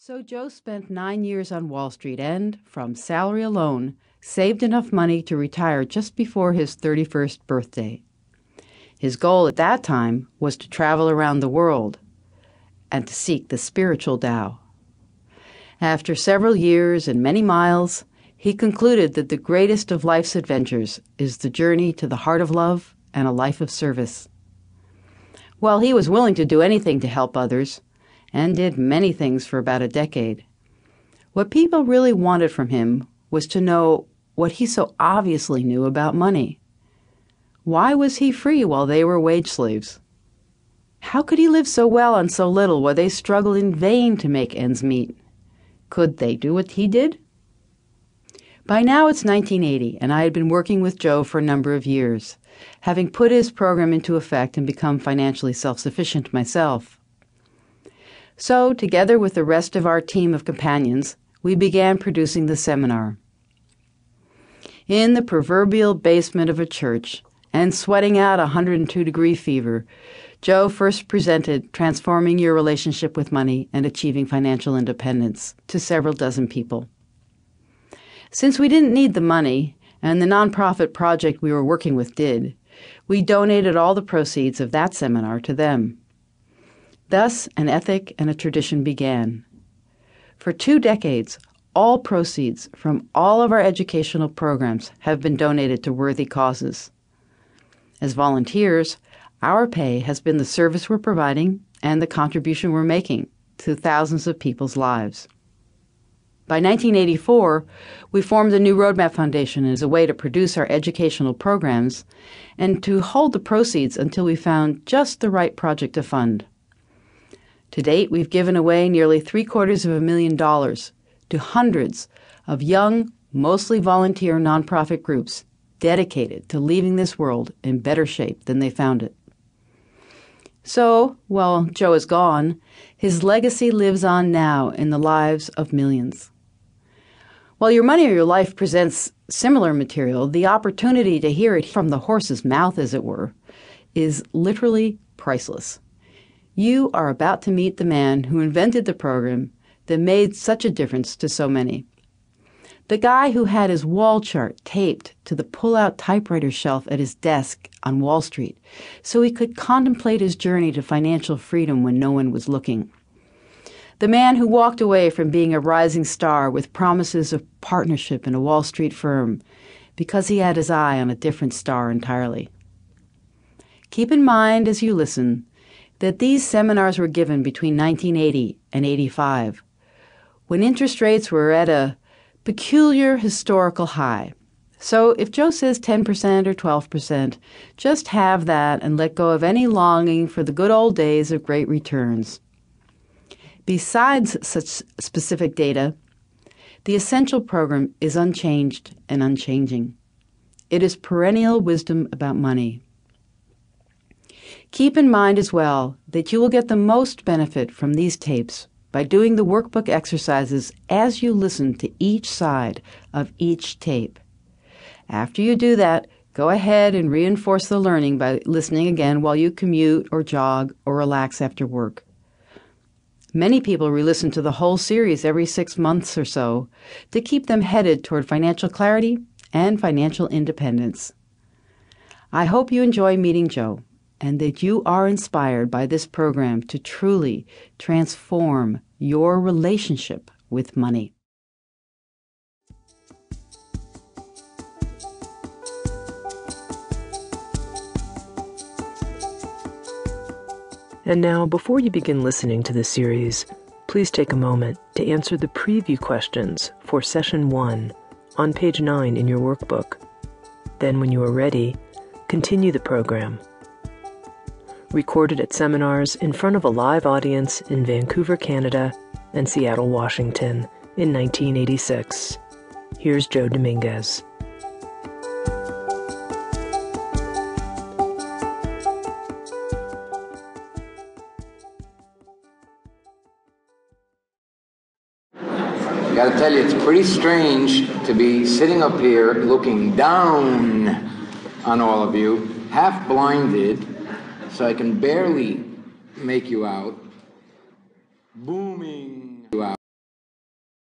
So Joe spent 9 years on Wall Street and, from salary alone, saved enough money to retire just before his 31st birthday. His goal at that time was to travel around the world and to seek the spiritual Tao. After several years and many miles, he concluded that the greatest of life's adventures is the journey to the heart of love and a life of service. While he was willing to do anything to help others, and did many things for about a decade, what people really wanted from him was to know what he so obviously knew about money. Why was he free while they were wage slaves? How could he live so well on so little while they struggled in vain to make ends meet? Could they do what he did? By now it's 1980, and I had been working with Joe for a number of years, having put his program into effect and become financially self-sufficient myself. So, together with the rest of our team of companions, we began producing the seminar. In the proverbial basement of a church, and sweating out 102-degree fever, Joe first presented Transforming Your Relationship with Money and Achieving Financial Independence to several dozen people. Since we didn't need the money, and the nonprofit project we were working with did, we donated all the proceeds of that seminar to them. Thus, an ethic and a tradition began. For 2 decades, all proceeds from all of our educational programs have been donated to worthy causes. As volunteers, our pay has been the service we're providing and the contribution we're making to thousands of people's lives. By 1984, we formed the New Roadmap Foundation as a way to produce our educational programs and to hold the proceeds until we found just the right project to fund. To date, we've given away nearly $750,000 to hundreds of young, mostly volunteer nonprofit groups dedicated to leaving this world in better shape than they found it. So, while Joe is gone, his legacy lives on now in the lives of millions. While Your Money or Your Life presents similar material, the opportunity to hear it from the horse's mouth, as it were, is literally priceless. You are about to meet the man who invented the program that made such a difference to so many. The guy who had his wall chart taped to the pull-out typewriter shelf at his desk on Wall Street so he could contemplate his journey to financial freedom when no one was looking. The man who walked away from being a rising star with promises of partnership in a Wall Street firm because he had his eye on a different star entirely. Keep in mind as you listen that these seminars were given between 1980 and 85, when interest rates were at a peculiar historical high. So if Joe says 10% or 12%, just have that and let go of any longing for the good old days of great returns. Besides such specific data, the essential program is unchanged and unchanging. It is perennial wisdom about money. Keep in mind as well that you will get the most benefit from these tapes by doing the workbook exercises as you listen to each side of each tape. After you do that, go ahead and reinforce the learning by listening again while you commute or jog or relax after work. Many people re-listen to the whole series every 6 months or so to keep them headed toward financial clarity and financial independence. I hope you enjoy meeting Joe, and that you are inspired by this program to truly transform your relationship with money. And now, before you begin listening to this series, please take a moment to answer the preview questions for Session 1 on page 9 in your workbook. Then, when you are ready, continue the program. Recorded at seminars in front of a live audience in Vancouver, Canada, and Seattle, Washington in 1986. Here's Joe Dominguez. I gotta tell you, it's pretty strange to be sitting up here looking down on all of you, half blinded, so I can barely make you out, booming